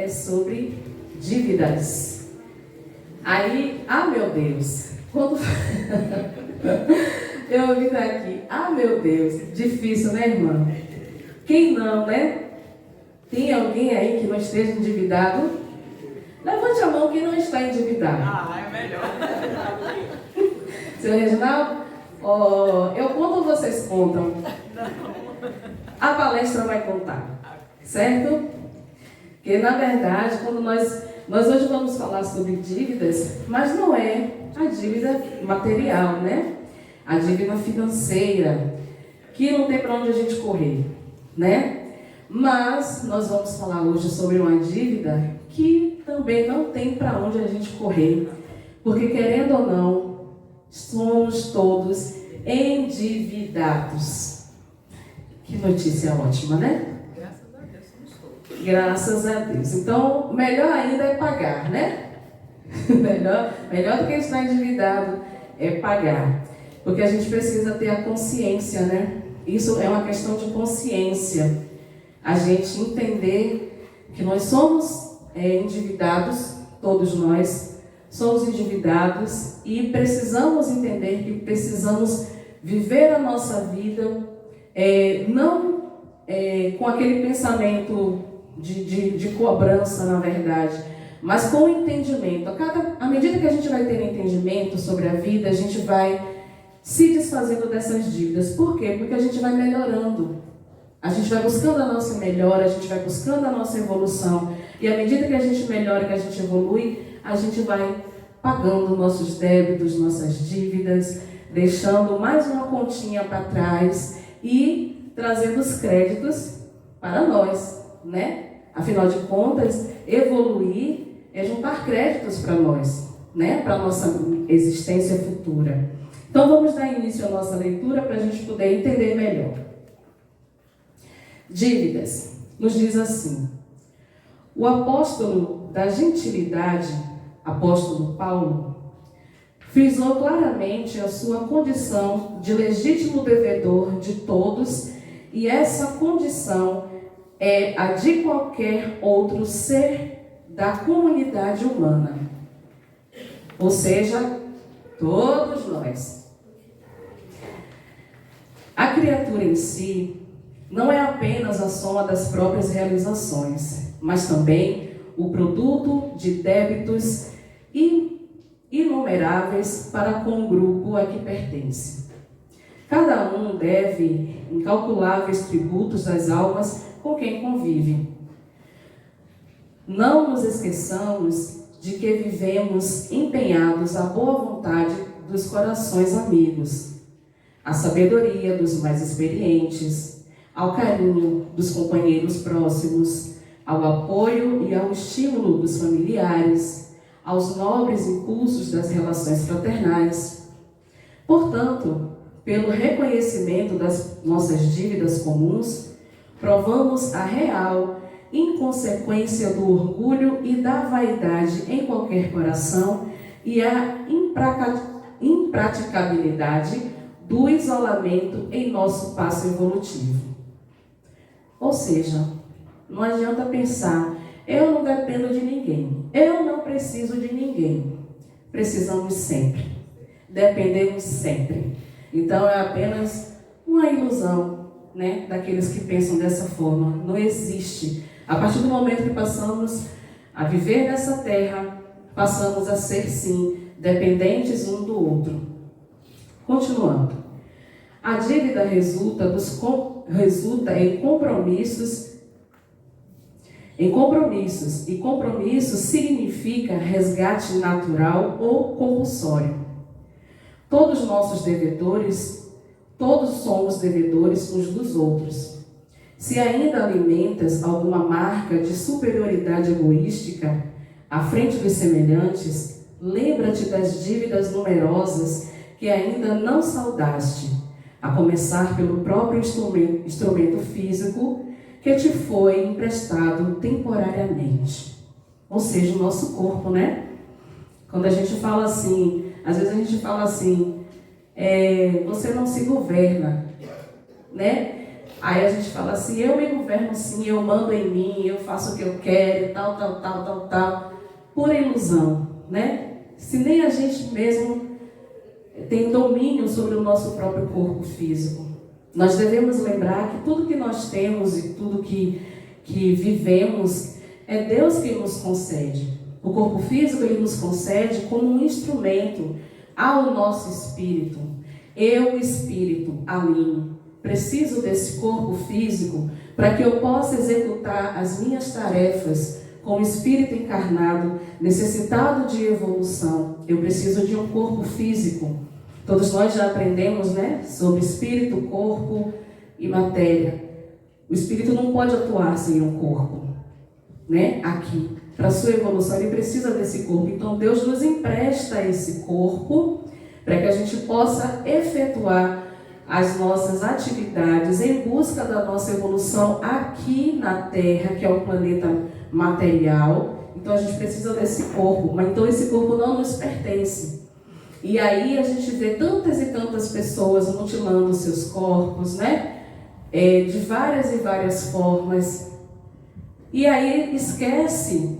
é sobre dívidas. Aí, meu Deus, quando eu ouvi daqui, meu Deus, difícil, né, irmã? Quem não, né? Tem alguém aí que não esteja endividado? Levante a mão quem não está endividado. É melhor. Seu Reginaldo, eu conto ou vocês contam? A palestra vai contar, certo? Porque, na verdade, quando nós hoje vamos falar sobre dívidas, mas não é a dívida material, né? A dívida financeira, que não tem para onde a gente correr, né? Mas nós vamos falar hoje sobre uma dívida que também não tem para onde a gente correr, porque, querendo ou não, somos todos endividados. Que notícia ótima, né? Graças a Deus somos todos. Graças a Deus. Então, melhor ainda é pagar, né? melhor do que estar endividado é pagar. Porque a gente precisa ter a consciência, né? Isso é uma questão de consciência. A gente entender que nós somos endividados, todos nós somos endividados e precisamos entender que precisamos viver a nossa vida não com aquele pensamento de cobrança, na verdade, mas com entendimento. À medida que a gente vai ter entendimento sobre a vida, a gente vai se desfazendo dessas dívidas. Por quê? Porque a gente vai melhorando. A gente vai buscando a nossa melhora, a gente vai buscando a nossa evolução. E à medida que a gente melhora, que a gente evolui, a gente vai pagando nossos débitos, nossas dívidas, deixando mais uma continha para trás e trazendo os créditos para nós, né? Afinal de contas, evoluir é juntar créditos para nós, né? Para a nossa existência futura. Então vamos dar início à nossa leitura para a gente poder entender melhor. Dívidas. Nos diz assim: o apóstolo da gentilidade, apóstolo Paulo, frisou claramente a sua condição de legítimo devedor de todos, e essa condição é a de qualquer outro ser da comunidade humana. Ou seja, todos nós. A criatura em si não é apenas a soma das próprias realizações, mas também o produto de débitos inumeráveis para com o grupo a que pertence. Cada um deve incalculáveis tributos das almas com quem convive. Não nos esqueçamos de que vivemos empenhados à boa vontade dos corações amigos, à sabedoria dos mais experientes, ao carinho dos companheiros próximos, ao apoio e ao estímulo dos familiares, aos nobres impulsos das relações fraternais. Portanto, pelo reconhecimento das nossas dívidas comuns, provamos a real inconsequência do orgulho e da vaidade em qualquer coração e a impraticabilidade do isolamento em nosso passo evolutivo. Ou seja, não adianta pensar, eu não dependo de ninguém, eu não preciso de ninguém. Precisamos sempre, dependemos sempre. Então é apenas uma ilusão, né, daqueles que pensam dessa forma. Não existe. A partir do momento que passamos a viver nessa terra, passamos a ser, sim, dependentes um do outro. Continuando. A dívida resulta em compromissos. E compromisso significa resgate natural ou compulsório. Todos nossos devedores, todos somos devedores uns dos outros. Se ainda alimentas alguma marca de superioridade egoística à frente dos semelhantes, lembra-te das dívidas numerosas que ainda não saldaste, a começar pelo próprio instrumento físico que te foi emprestado temporariamente. Ou seja, o nosso corpo, né? Quando a gente fala assim, às vezes a gente fala assim, você não se governa, né? Aí a gente fala assim, eu me governo sim, eu mando em mim, eu faço o que eu quero, tal. Pura ilusão, né? Se nem a gente mesmo tem domínio sobre o nosso próprio corpo físico. Nós devemos lembrar que tudo que nós temos e tudo que vivemos é Deus que nos concede. O corpo físico Ele nos concede como um instrumento ao nosso espírito. Eu, espírito, Aline, preciso desse corpo físico para que eu possa executar as minhas tarefas como espírito encarnado, necessitado de evolução. Eu preciso de um corpo físico. Todos nós já aprendemos, né, sobre espírito, corpo e matéria. O espírito não pode atuar sem um corpo, né? Aqui, para a sua evolução, ele precisa desse corpo. Então, Deus nos empresta esse corpo para que a gente possa efetuar as nossas atividades em busca da nossa evolução aqui na Terra, que é um planeta material. Então, a gente precisa desse corpo, mas então esse corpo não nos pertence. E aí a gente vê tantas e tantas pessoas mutilando seus corpos, né? De várias e várias formas. E aí esquece,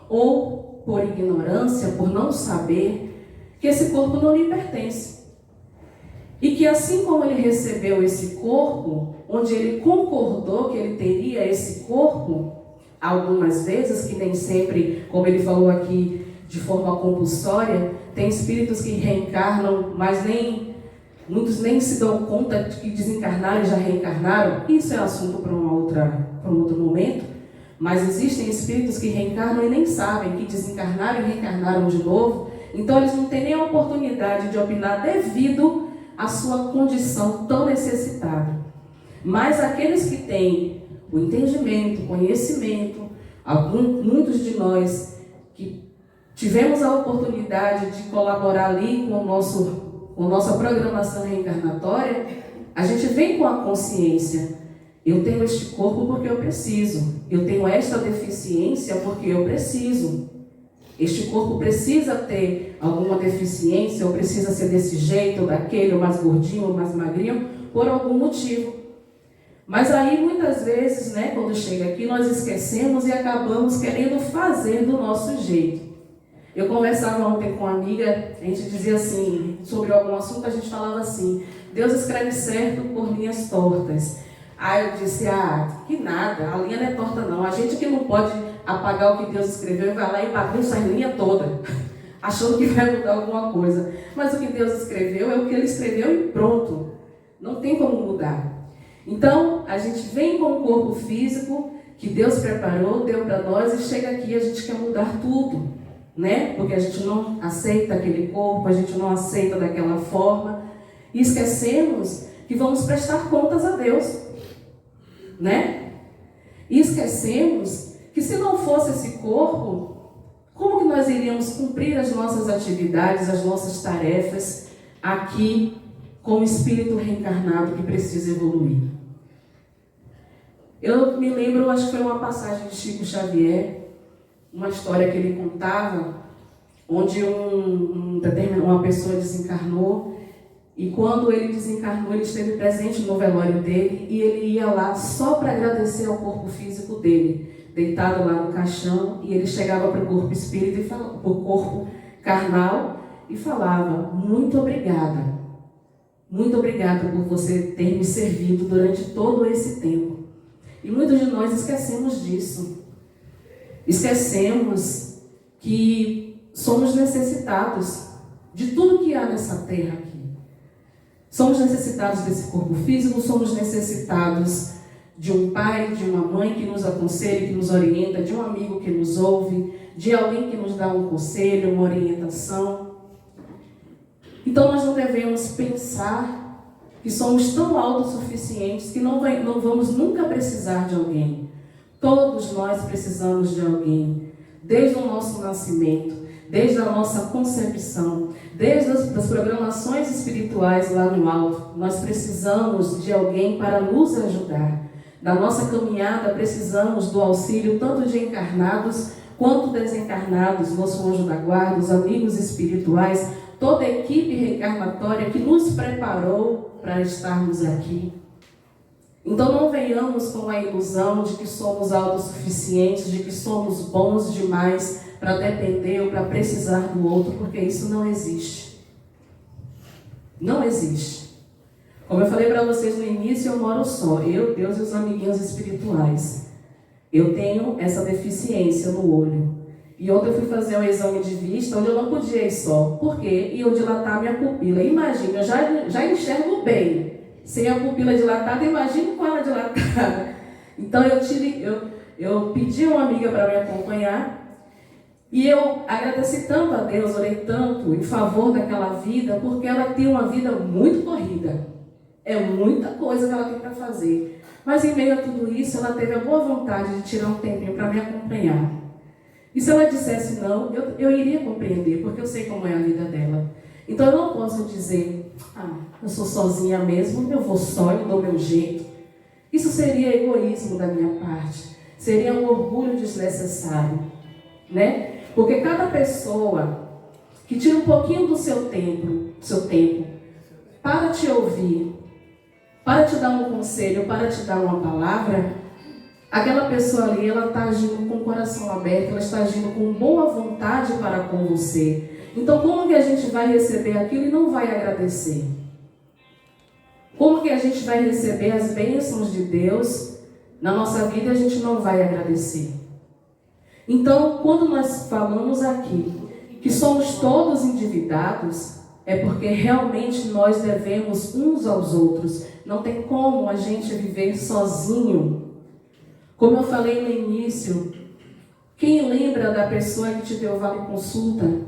ou por ignorância, por não saber, que esse corpo não lhe pertence. E que assim como ele recebeu esse corpo, onde ele concordou que ele teria esse corpo, algumas vezes, que nem sempre, como ele falou aqui, de forma compulsória, tem espíritos que reencarnam, mas muitos nem se dão conta de que desencarnaram e já reencarnaram. Isso é assunto para um outro momento. Mas existem espíritos que reencarnam e nem sabem que desencarnaram e reencarnaram de novo. Então eles não têm nem a oportunidade de opinar devido à sua condição tão necessitada. Mas aqueles que têm o entendimento, o conhecimento, muitos de nós que tivemos a oportunidade de colaborar ali com a nossa programação reencarnatória, a gente vem com a consciência. Eu tenho este corpo porque eu preciso. Eu tenho esta deficiência porque eu preciso. Este corpo precisa ter alguma deficiência, ou precisa ser desse jeito, ou daquele, ou mais gordinho, ou mais magrinho, por algum motivo. Mas aí, muitas vezes, né, quando chega aqui, nós esquecemos e acabamos querendo fazer do nosso jeito. Eu conversava ontem com uma amiga, a gente dizia assim, sobre algum assunto, a gente falava assim, Deus escreve certo por linhas tortas. Aí eu disse, que nada, a linha não é torta não. A gente que não pode apagar o que Deus escreveu, vai lá e bagunça a linha toda, achando que vai mudar alguma coisa. Mas o que Deus escreveu é o que Ele escreveu e pronto. Não tem como mudar. Então, a gente vem com o corpo físico que Deus preparou, deu para nós, e chega aqui e a gente quer mudar tudo, né? Porque a gente não aceita aquele corpo, a gente não aceita daquela forma. E esquecemos que vamos prestar contas a Deus, né? E esquecemos que se não fosse esse corpo, como que nós iríamos cumprir as nossas atividades, as nossas tarefas aqui como espírito reencarnado que precisa evoluir? Eu me lembro, acho que foi uma passagem de Chico Xavier, uma história que ele contava, onde uma pessoa desencarnou. E quando ele desencarnou, ele esteve presente no velório dele e ele ia lá só para agradecer ao corpo físico dele, deitado lá no caixão, e ele chegava para o corpo espírita, para o corpo carnal, e falava, muito obrigada por você ter me servido durante todo esse tempo. E muitos de nós esquecemos disso. Esquecemos que somos necessitados de tudo que há nessa terra aqui. Somos necessitados desse corpo físico, somos necessitados de um pai, de uma mãe que nos aconselha, que nos orienta, de um amigo que nos ouve, de alguém que nos dá um conselho, uma orientação. Então nós não devemos pensar que somos tão autossuficientes que não vamos nunca precisar de alguém. Todos nós precisamos de alguém, desde o nosso nascimento, desde a nossa concepção, desde as programações espirituais lá no alto. Nós precisamos de alguém para nos ajudar. Na nossa caminhada precisamos do auxílio tanto de encarnados quanto desencarnados, nosso anjo da guarda, os amigos espirituais, toda a equipe reencarnatória que nos preparou para estarmos aqui. Então não venhamos com a ilusão de que somos autossuficientes, de que somos bons demais para depender ou para precisar do outro, porque isso não existe. Não existe. Como eu falei para vocês no início, eu moro só, eu, Deus e os amiguinhos espirituais. Eu tenho essa deficiência no olho. E ontem eu fui fazer um exame de vista onde eu não podia ir só. Por quê? Iam dilatar minha pupila. Imagina, eu já enxergo bem. Sem a pupila dilatada, imagine com ela dilatada. Então eu pedi a uma amiga para me acompanhar. E eu agradeci tanto a Deus, orei tanto em favor daquela vida, porque ela tem uma vida muito corrida. É muita coisa que ela tem para fazer. Mas em meio a tudo isso, ela teve a boa vontade de tirar um tempinho para me acompanhar. E se ela dissesse não, eu iria compreender, porque eu sei como é a vida dela. Então eu não posso dizer, eu sou sozinha mesmo, eu vou só e dou meu jeito. Isso seria egoísmo da minha parte. Seria um orgulho desnecessário, né? Porque cada pessoa que tira um pouquinho do seu tempo para te ouvir, para te dar um conselho, para te dar uma palavra, aquela pessoa ali, ela está agindo com o coração aberto, ela está agindo com boa vontade para com você. Então, como que a gente vai receber aquilo e não vai agradecer? Como que a gente vai receber as bênçãos de Deus na nossa vida e a gente não vai agradecer? Então, quando nós falamos aqui que somos todos endividados, é porque realmente nós devemos uns aos outros. Não tem como a gente viver sozinho. Como eu falei no início, quem lembra da pessoa que te deu vale consulta?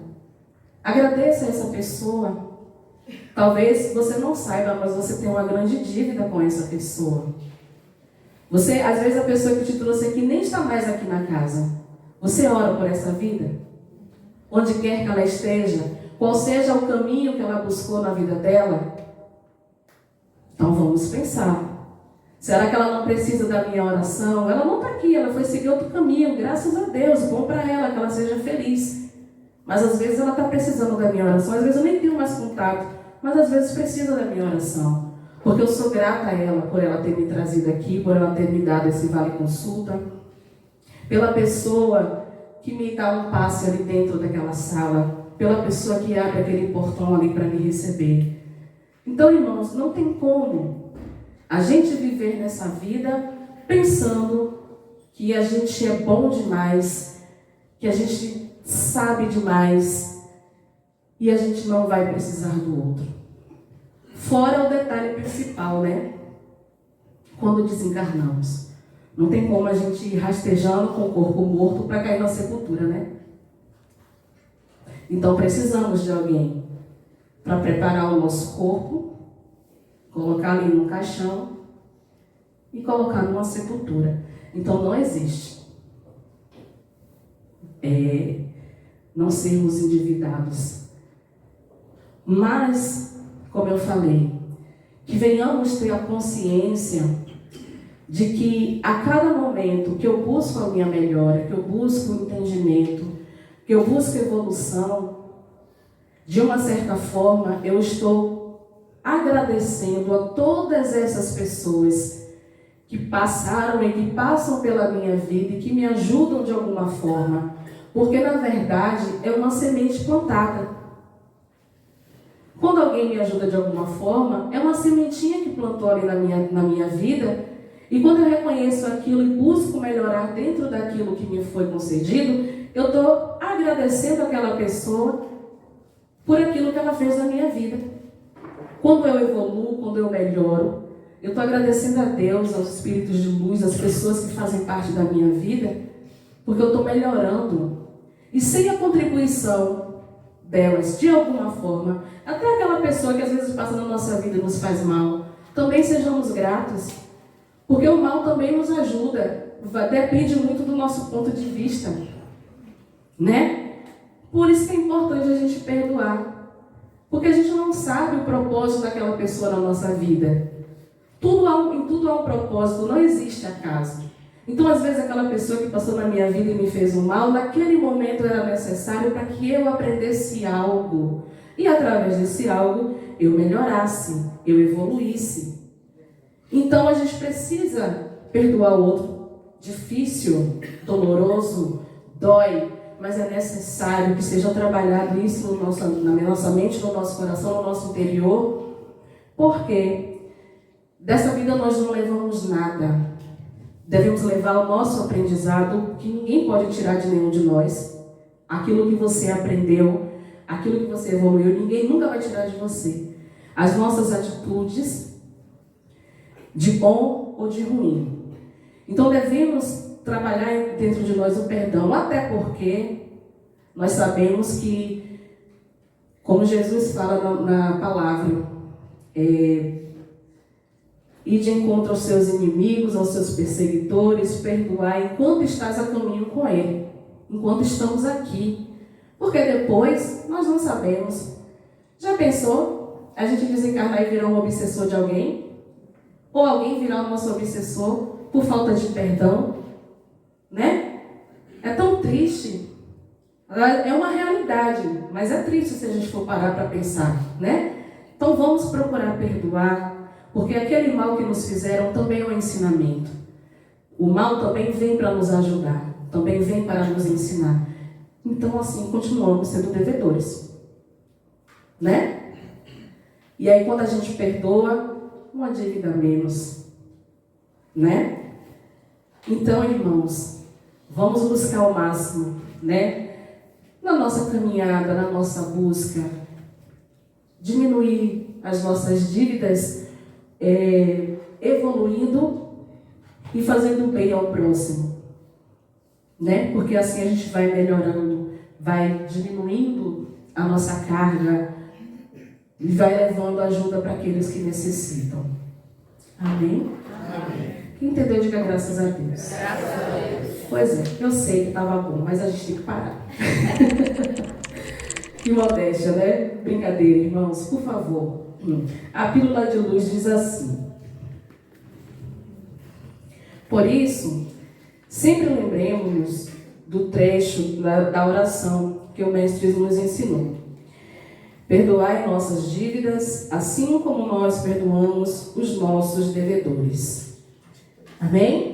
Agradeça a essa pessoa. Talvez você não saiba, mas você tem uma grande dívida com essa pessoa. Às vezes a pessoa que te trouxe aqui nem está mais aqui na casa. Você ora por essa vida? Onde quer que ela esteja, qual seja o caminho que ela buscou na vida dela? Então vamos pensar. Será que ela não precisa da minha oração? Ela não está aqui, ela foi seguir outro caminho. Graças a Deus, bom para ela, que ela seja feliz. Mas às vezes ela está precisando da minha oração. Às vezes eu nem tenho mais contato, mas às vezes precisa da minha oração. Porque eu sou grata a ela por ela ter me trazido aqui, por ela ter me dado esse vale consulta. Pela pessoa que me dá um passe ali dentro daquela sala. Pela pessoa que abre aquele portão ali para me receber. Então, irmãos, não tem como a gente viver nessa vida pensando que a gente é bom demais, que a gente sabe demais e a gente não vai precisar do outro. Fora o detalhe principal, né? Quando desencarnamos. Não tem como a gente ir rastejando com o corpo morto para cair na sepultura, né? Então precisamos de alguém para preparar o nosso corpo, colocar ali num caixão e colocar numa sepultura. Então não existe não sermos endividados. Mas, como eu falei, que venhamos ter a consciência de que a cada momento que eu busco a minha melhora, que eu busco o entendimento, que eu busco evolução, de uma certa forma eu estou agradecendo a todas essas pessoas que passaram e que passam pela minha vida e que me ajudam de alguma forma, porque na verdade é uma semente plantada. Quando alguém me ajuda de alguma forma, é uma sementinha que plantou ali na minha vida, e quando eu reconheço aquilo e busco melhorar dentro daquilo que me foi concedido, eu estou agradecendo aquela pessoa por aquilo que ela fez na minha vida. Quando eu evoluo, quando eu melhoro, eu estou agradecendo a Deus, aos espíritos de luz, às pessoas que fazem parte da minha vida, porque eu estou melhorando. E sem a contribuição delas, de alguma forma, até aquela pessoa que às vezes passa na nossa vida e nos faz mal, também sejamos gratos, porque o mal também nos ajuda, depende muito do nosso ponto de vista, né? Por isso que é importante a gente perdoar, porque a gente não sabe o propósito daquela pessoa na nossa vida. Em tudo há um propósito, não existe acaso. Então, às vezes, aquela pessoa que passou na minha vida e me fez um mal, naquele momento era necessário para que eu aprendesse algo. E através desse algo, eu melhorasse, eu evoluísse. Então a gente precisa perdoar o outro. Difícil, doloroso, dói, mas é necessário que seja trabalhado isso na nossa mente, no nosso coração, no nosso interior, porque dessa vida nós não levamos nada. Devemos levar o nosso aprendizado, que ninguém pode tirar de nenhum de nós. Aquilo que você aprendeu, aquilo que você evoluiu, ninguém nunca vai tirar de você. As nossas atitudes, de bom ou de ruim. Então devemos trabalhar dentro de nós o perdão, até porque nós sabemos que, como Jesus fala na palavra, ir de encontro aos seus inimigos, aos seus perseguidores, perdoar enquanto estás a caminho com Ele, enquanto estamos aqui, porque depois nós não sabemos. Já pensou a gente desencarnar e virar um obsessor de alguém? Ou alguém virar o nosso obsessor por falta de perdão? Né? É tão triste. É uma realidade, mas é triste se a gente for parar para pensar, né? Então vamos procurar perdoar, porque aquele mal que nos fizeram também é um ensinamento. O mal também vem para nos ajudar, também vem para nos ensinar. Então assim, continuamos sendo devedores, né? E aí quando a gente perdoa, uma dívida a menos, né? Então, irmãos, vamos buscar o máximo, né? Na nossa caminhada, na nossa busca, diminuir as nossas dívidas, evoluindo e fazendo bem ao próximo, né? Porque assim a gente vai melhorando, vai diminuindo a nossa carga e vai levando ajuda para aqueles que necessitam. Amém? Amém. Quem entendeu, diga graças a Deus. Graças a Deus. Pois é, eu sei que estava bom, mas a gente tem que parar. Que modéstia, né? Brincadeira, irmãos, por favor. A pílula de luz diz assim: por isso, sempre lembremos do trecho da oração que o Mestre nos ensinou. Perdoai nossas dívidas, assim como nós perdoamos os nossos devedores. Amém?